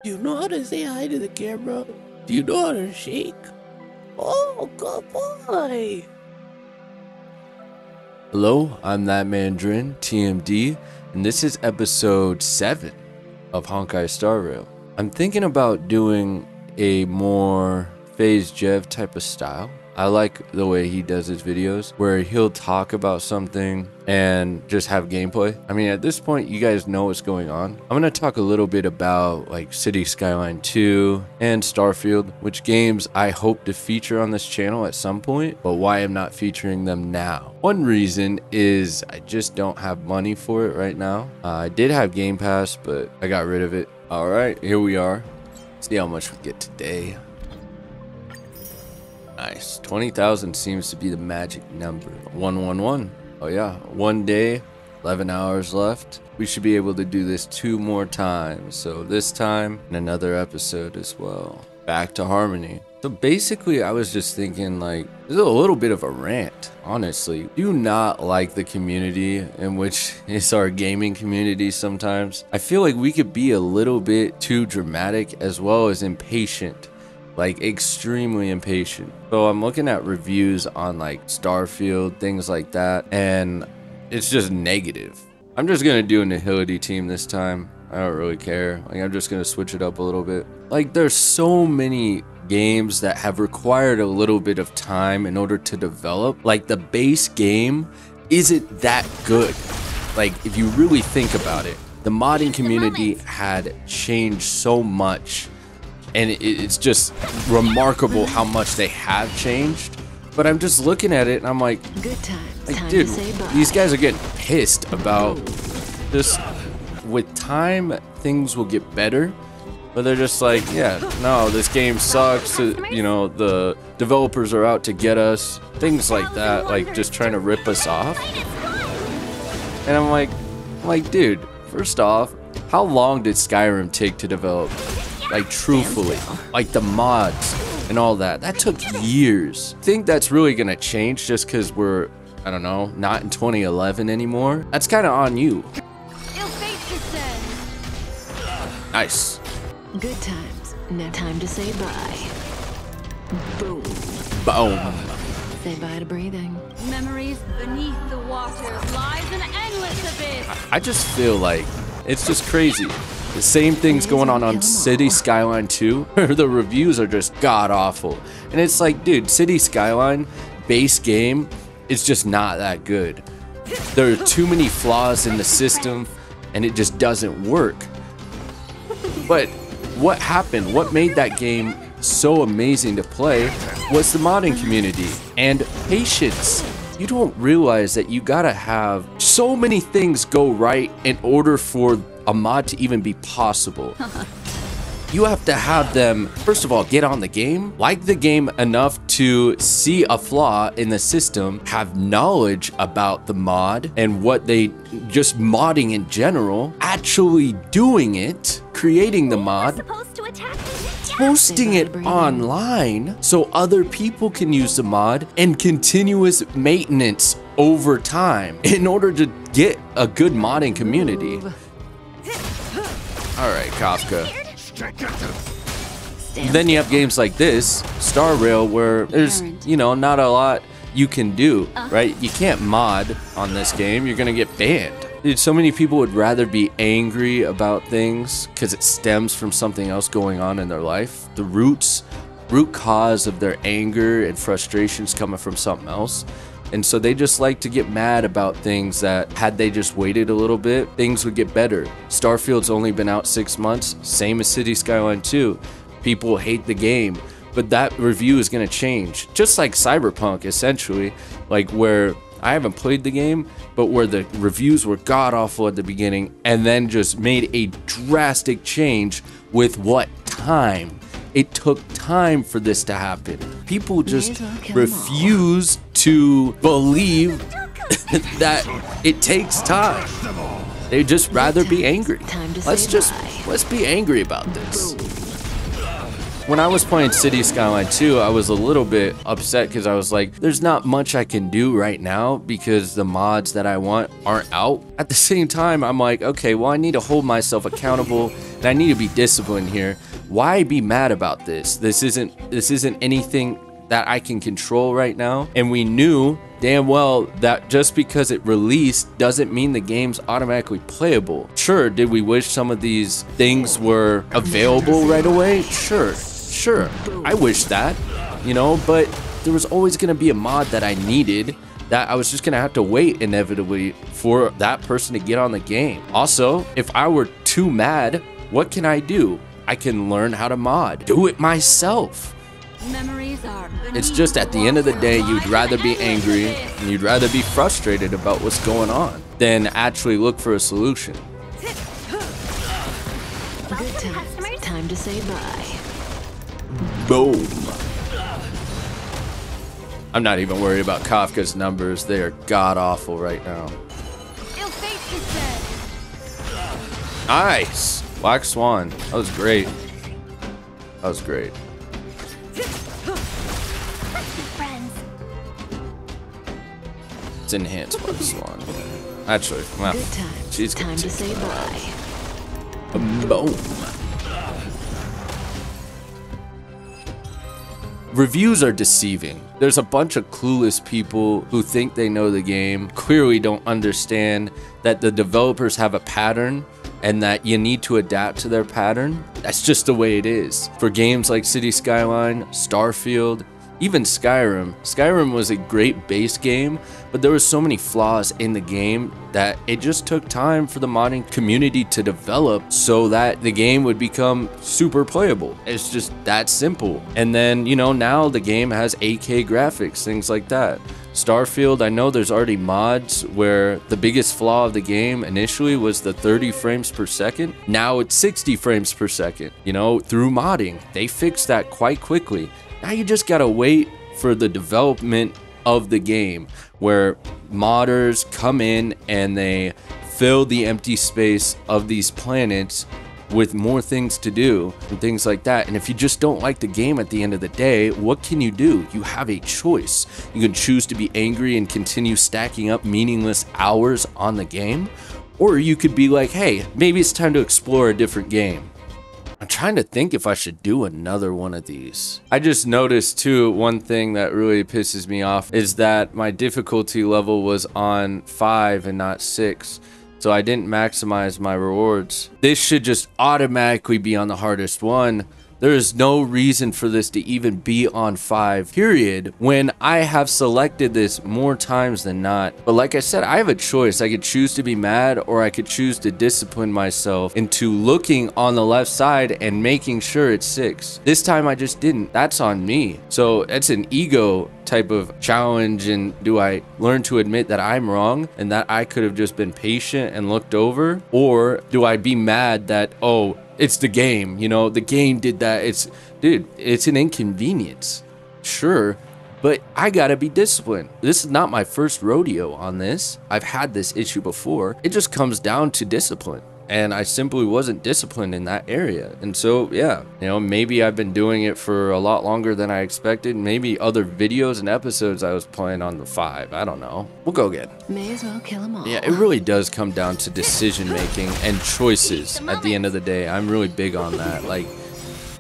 Do you know how to say hi to the camera? Do you know how to shake? Oh, good boy. Hello, I'm Thatmandrin, TMD, and this is episode 7 of Honkai Star Rail. I'm thinking about doing a more Phase Jev type of style. I like the way he does his videos, where he'll talk about something and just have gameplay. I mean, at this point, you guys know what's going on. I'm gonna talk a little bit about like City Skyline 2 and Starfield, which games I hope to feature on this channel at some point, but why I'm not featuring them now. One reason is I just don't have money for it right now. I did have Game Pass, but I got rid of it. All right, here we are. See how much we get today. Nice. 20,000 seems to be the magic number. 111. Oh yeah, 1 day, 11 hours left. We should be able to do this 2 more times. So this time in another episode as well. Back to Harmony. So basically I was just thinking, like, this is a little bit of a rant, honestly. Do not like the community in which is our gaming community sometimes. I feel like we could be a little bit too dramatic as well as impatient. Like extremely impatient. So I'm looking at reviews on like Starfield, things like that, and it's just negative. I'm just gonna do a Nihility team this time. I don't really care. Like, I'm just gonna switch it up a little bit. Like, there's so many games that have required a little bit of time in order to develop. Like, the base game isn't that good. Like, if you really think about it, the modding community had changed so much. And it's just remarkable how much they have changed. But I'm just looking at it and I'm like, dude, these guys are getting pissed about just, with time, things will get better. But they're just like, yeah, no, this game sucks. You know, the developers are out to get us. Things like that, like just trying to rip us off. And I'm like, dude, first off, how long did Skyrim take to develop? Like, truthfully, like the mods and all that, that took years. I think that's really gonna change just because we're, I don't know, not in 2011 anymore. That's kind of on you. Nice. Good times. Now time to say bye. Boom. Boom. Say bye to breathing. Memories beneath the waters lies an endless abyss. I just feel like it's just crazy. The same thing's going on City Skyline 2, where the reviews are just god-awful. And it's like, dude, City Skyline, base game, is just not that good. There are too many flaws in the system, and it just doesn't work. But what happened, what made that game so amazing to play, was the modding community and patience. You don't realize that you gotta have so many things go right in order for a mod to even be possible. You have to have them, first of all, get on the game, like the game enough to see a flaw in the system, have knowledge about the mod and what they, just modding in general, actually doing it, creating the mod, posting it online so other people can use the mod, and continuous maintenance over time in order to get a good modding community. All right, Kafka. Then you have games like this, Star Rail, where there's, you know, not a lot you can do, right? You can't mod on this game, you're gonna get banned. Dude, so many people would rather be angry about things because it stems from something else going on in their life. The root cause of their anger and frustrations coming from something else. And so they just like to get mad about things that, had they just waited a little bit, things would get better. Starfield's only been out 6 months, same as City Skyline 2. People hate the game, but that review is gonna change. Just like Cyberpunk, essentially, like where I haven't played the game, but where the reviews were god-awful at the beginning and then just made a drastic change with what time. It took time for this to happen. People just refuse to believe that it takes time. They just rather be angry. Let's be angry about this. When I was playing City Skyline 2, I was a little bit upset because I was like, there's not much I can do right now because the mods that I want aren't out. At the same time, I'm like, okay, well, I need to hold myself accountable and I need to be disciplined here. Why be mad about this? This isn't anything that I can control right now. And we knew damn well that just because it released doesn't mean the game's automatically playable. Sure, did we wish some of these things were available right away? Sure, I wish that, you know, but there was always gonna be a mod that I needed that I was just gonna have to wait inevitably for that person to get on the game. Also, if I were too mad, what can I do? I can learn how to mod. Do it myself. It's just at the end of the day, you'd rather be angry and you'd rather be frustrated about what's going on than actually look for a solution. Good times. Time to say bye. Boom. I'm not even worried about Kafka's numbers. They are god-awful right now. Nice. Black Swan. That was great. That was great. It's enhanced Black Swan. Actually, well, Good times. she's Time good to say too. bye. Boom. Reviews are deceiving. There's a bunch of clueless people who think they know the game, clearly don't understand that the developers have a pattern and that you need to adapt to their pattern. That's just the way it is. For games like City Skyline, Starfield, even Skyrim. Skyrim was a great base game, but there were so many flaws in the game that it just took time for the modding community to develop so that the game would become super playable. It's just that simple. And then, you know, now the game has 8K graphics, things like that. Starfield, I know there's already mods where the biggest flaw of the game initially was the 30 frames per second. Now it's 60 frames per second, you know, through modding. They fixed that quite quickly. Now you just gotta wait for the development of the game where modders come in and they fill the empty space of these planets with more things to do and things like that. And if you just don't like the game at the end of the day, what can you do? You have a choice. You can choose to be angry and continue stacking up meaningless hours on the game, or you could be like, hey, maybe it's time to explore a different game. I'm trying to think if I should do another one of these. I just noticed too, one thing that really pisses me off is that my difficulty level was on 5 and not 6. So I didn't maximize my rewards. This should just automatically be on the hardest one. There is no reason for this to even be on 5, period, when I have selected this more times than not. But like I said, I have a choice. I could choose to be mad, or I could choose to discipline myself into looking on the left side and making sure it's 6. This time I just didn't. That's on me. So it's an ego type of challenge. And do I learn to admit that I'm wrong and that I could have just been patient and looked over? Or do I be mad that, oh, it's the game, you know, the game did that. Dude, it's an inconvenience. Sure, but I gotta be disciplined. This is not my first rodeo on this. I've had this issue before. It just comes down to discipline. And I simply wasn't disciplined in that area. And so, yeah, you know, maybe I've been doing it for a lot longer than I expected. Maybe other videos and episodes I was playing on the 5. I don't know. We'll go again. May as well kill them all. Yeah, it really does come down to decision making and choices at the end of the day. I'm really big on that. Like,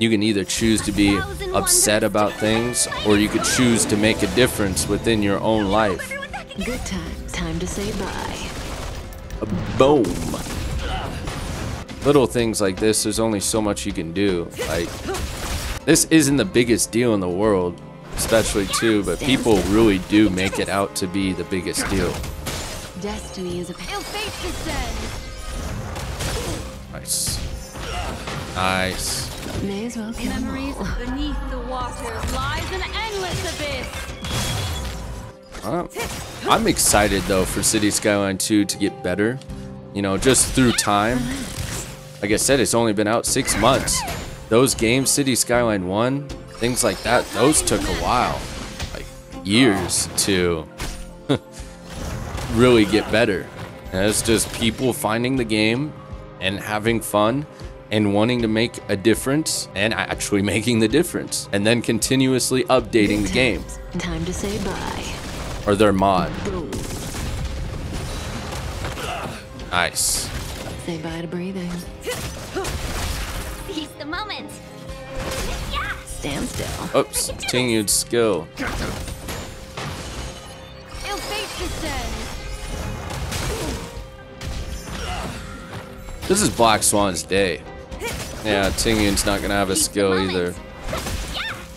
you can either choose to be upset about things, or you could choose to make a difference within your own life. Good times. Time to say bye. Boom. Little things like this, there's only so much you can do. Like, this isn't the biggest deal in the world, especially too, but people really do make it out to be the biggest deal. Destiny is a Nice. Nice. May as well kill them Memories all. beneath the waters lies an endless abyss. I'm excited though for City Skyline 2 to get better, you know, just through time. Like I said, it's only been out 6 months. Those games, City Skyline 1, things like that, those took a while, like years to really get better. And it's just people finding the game and having fun and wanting to make a difference and actually making the difference, and then continuously updating the game. Time to say bye. Or their mod. Boom. Nice. Say bye to breathing. Seize the moment. Stand still. Oops, continued skill. Ill-fate descends. This is Black Swan's day. Yeah, Tingyun's not gonna have a skill either.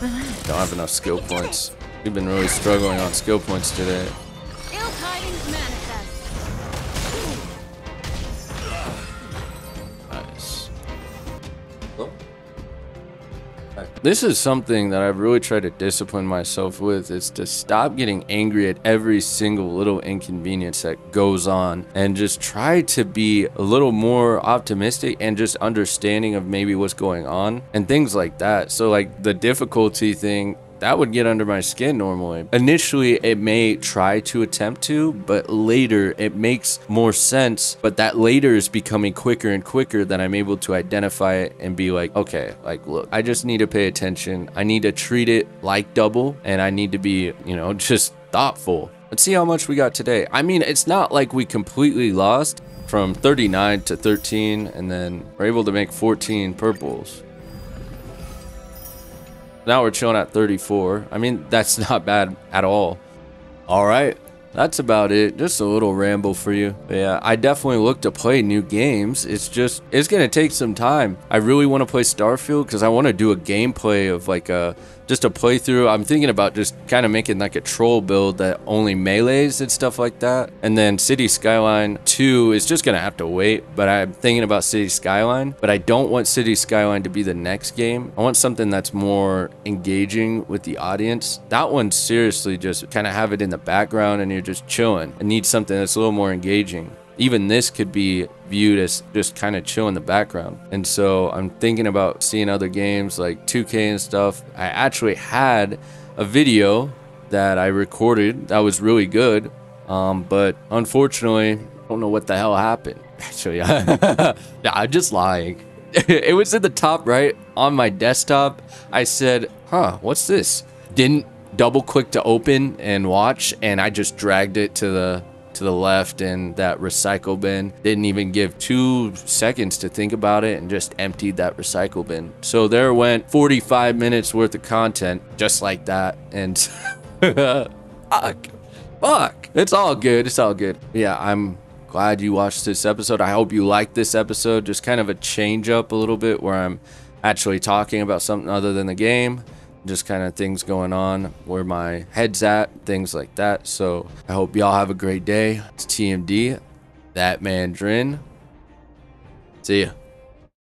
Don't have enough skill points. We've been really struggling on skill points today. Ill tidings manifest. Nice. This is something that I've really tried to discipline myself with, is to stop getting angry at every single little inconvenience that goes on and just try to be a little more optimistic and just understanding of maybe what's going on and things like that. So like the difficulty thing, that would get under my skin normally. Initially, it may try to attempt to, but later it makes more sense. But that later is becoming quicker and quicker that I'm able to identify it and be like, okay, like, look, I just need to pay attention. I need to treat it like double, and I need to be, you know, just thoughtful. Let's see how much we got today. I mean, it's not like we completely lost from 39 to 13, and then we're able to make 14 purples. Now we're chilling at 34. I mean, that's not bad at all. All right, that's about it. Just a little ramble for you. But yeah, I definitely look to play new games. It's just, it's gonna take some time. I really want to play Starfield because I want to do a gameplay of like just a playthrough. I'm thinking about just kind of making like a troll build that only melees and stuff like that. And then City Skyline 2 is just gonna have to wait, but I'm thinking about City Skyline. But I don't want City Skyline to be the next game. I want something that's more engaging with the audience. That one, seriously, just kind of have it in the background and you're just chilling. I need something that's a little more engaging. Even this could be viewed as just kind of chill in the background. And so I'm thinking about seeing other games like 2K and stuff. I actually had a video that I recorded that was really good, but unfortunately, I don't know what the hell happened. Actually, yeah, I'm just lying. It was in the top right on my desktop. I said, huh, what's this? Didn't double click to open and watch, and I just dragged it to the left in that recycle bin. Didn't even give 2 seconds to think about it and just emptied that recycle bin. So there went 45 minutes worth of content just like that. And fuck, it's all good. It's all good. Yeah, I'm glad you watched this episode. I hope you liked this episode. Just kind of a change up a little bit where I'm actually talking about something other than the game. Just kind of things going on, where my head's at, things like that. So I hope y'all have a great day. It's TMD, Thatmandrin. See ya.